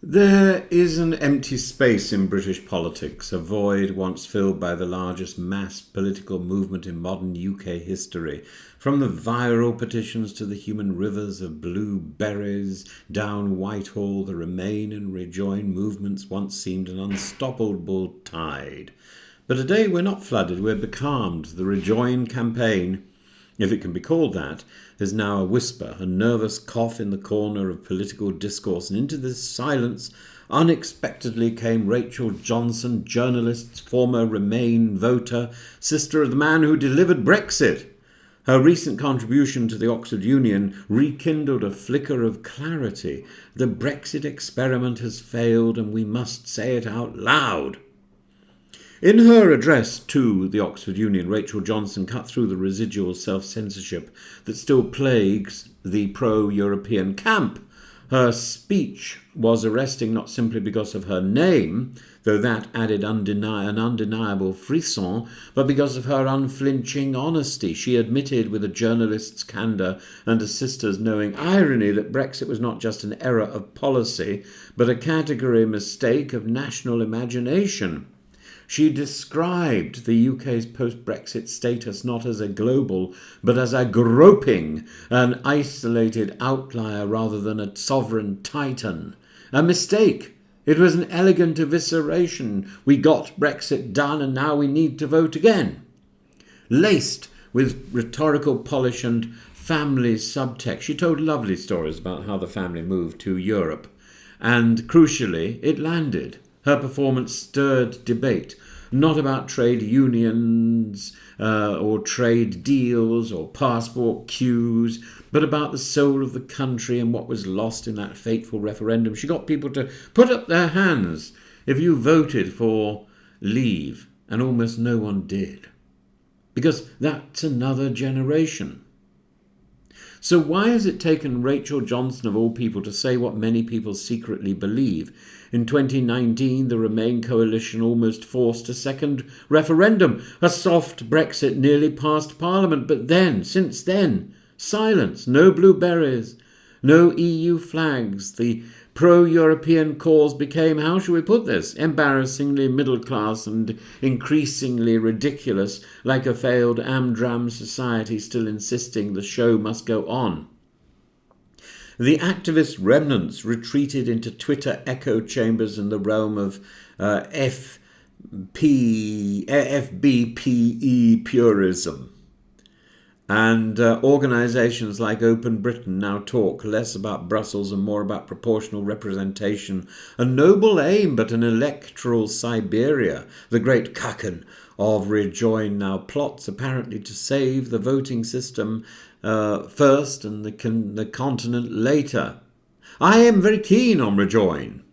There is an empty space in British politics, a void once filled by the largest mass political movement in modern UK history. From the viral petitions to the human rivers of blue berets down Whitehall, the Remain and Rejoin movements once seemed an unstoppable tide. But today we're not flooded, we're becalmed. The Rejoin campaign, if it can be called that, is now a whisper, a nervous cough in the corner of political discourse, and into this silence unexpectedly came Rachel Johnson, journalist, former Remain voter, sister of the man who delivered Brexit. Her recent contribution to the Oxford Union rekindled a flicker of clarity. The Brexit experiment has failed, and we must say it out loud. In her address to the Oxford Union, Rachel Johnson cut through the residual self-censorship that still plagues the pro-European camp. Her speech was arresting not simply because of her name, though that added an undeniable frisson, but because of her unflinching honesty. She admitted with a journalist's candour and a sister's knowing irony that Brexit was not just an error of policy, but a category mistake of national imagination. She described the UK's post-Brexit status not as a global, but as a groping, an isolated outlier rather than a sovereign titan. A mistake. It was an elegant evisceration. We got Brexit done and now we need to vote again. Laced with rhetorical polish and family subtext, she told lovely stories about how the family moved to Europe. And crucially, it landed. Her performance stirred debate, not about trade unions or trade deals or passport queues, but about the soul of the country and what was lost in that fateful referendum. She got people to put up their hands if you voted for leave, and almost no one did, because that's another generation. So why has it taken Rachel Johnson, of all people, to say what many people secretly believe? In 2019, the Remain coalition almost forced a second referendum. A soft Brexit nearly passed Parliament, but then, since then, silence, no blue berets, no EU flags. The pro-European cause became, how shall we put this, embarrassingly middle class and increasingly ridiculous, like a failed Amdram society still insisting the show must go on. The activist remnants retreated into Twitter echo chambers in the realm of FBPE purism. And organisations like Open Britain now talk less about Brussels and more about proportional representation. A noble aim, but an electoral Siberia. The great Kakan of Rejoin now plots apparently to save the voting system first and the continent later. I am very keen on Rejoin,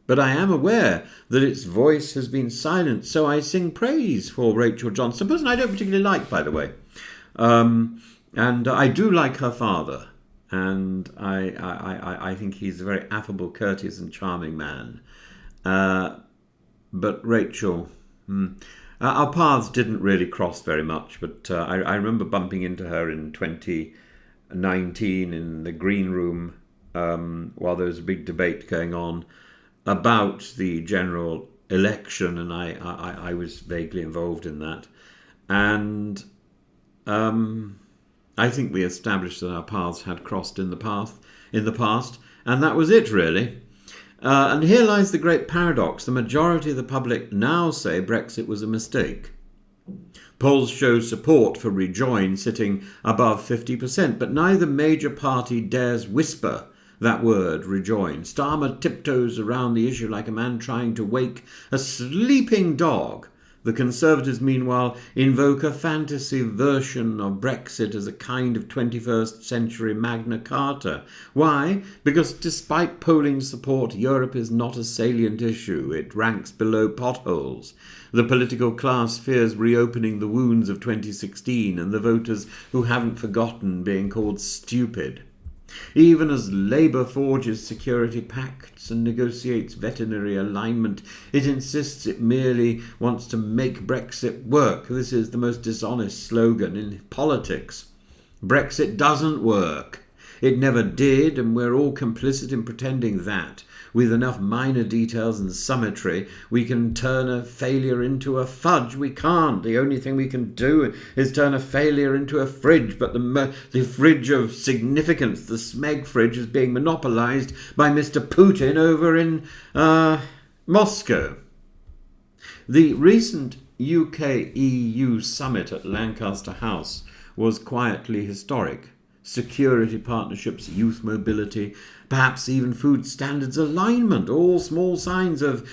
but I am aware that its voice has been silenced, so I sing praise for Rachel Johnson, a person I don't particularly like, by the way. And I do like her father, and I think he's a very affable, courteous and charming man. But Rachel, our paths didn't really cross very much, but I remember bumping into her in 2019 in the green room while there was a big debate going on about the general election, and I was vaguely involved in that. And I think we established that our paths had crossed in the past, and that was it, really. And here lies the great paradox. The majority of the public now say Brexit was a mistake. Polls show support for Rejoin sitting above 50%, but neither major party dares whisper that word, Rejoin. Starmer tiptoes around the issue like a man trying to wake a sleeping dog. The Conservatives, meanwhile, invoke a fantasy version of Brexit as a kind of 21st century Magna Carta. Why? Because despite polling support, Europe is not a salient issue. It ranks below potholes. The political class fears reopening the wounds of 2016 and the voters who haven't forgotten being called stupid. Even as Labour forges security pacts and negotiates veterinary alignment, it insists it merely wants to make Brexit work. This is the most dishonest slogan in politics. Brexit doesn't work. It never did, and we're all complicit in pretending that, with enough minor details and symmetry, we can turn a failure into a fudge. We can't. The only thing we can do is turn a failure into a fridge, but the fridge of significance, the Smeg fridge, is being monopolised by Mr. Putin over in Moscow. The recent UK-EU summit at Lancaster House was quietly historic. Security partnerships, youth mobility, perhaps even food standards alignment, all small signs of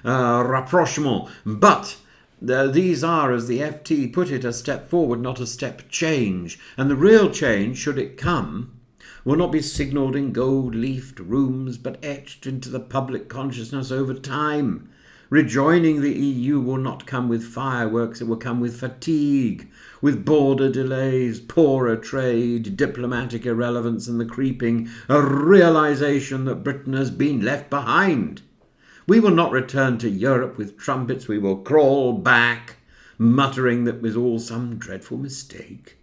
rapprochement. But these are, as the FT put it, a step forward, not a step change. And the real change, should it come, will not be signalled in gold-leafed rooms, but etched into the public consciousness over time. Rejoining the EU will not come with fireworks, it will come with fatigue, with border delays, poorer trade, diplomatic irrelevance, and the creeping realisation that Britain has been left behind. We will not return to Europe with trumpets, we will crawl back, muttering that was all some dreadful mistake.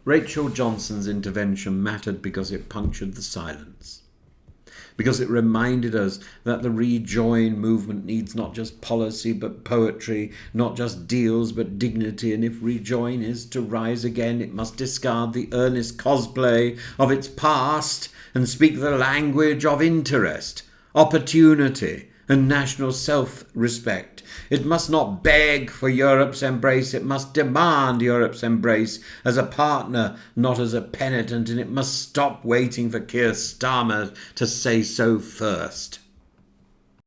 Rachel Johnson's intervention mattered because it punctured the silence, because it reminded us that the rejoin movement needs not just policy but poetry, not just deals but dignity, and if rejoin is to rise again, it must discard the earnest cosplay of its past and speak the language of interest, opportunity, and national self-respect. It must not beg for Europe's embrace, it must demand Europe's embrace as a partner, not as a penitent, and it must stop waiting for Keir Starmer to say so first.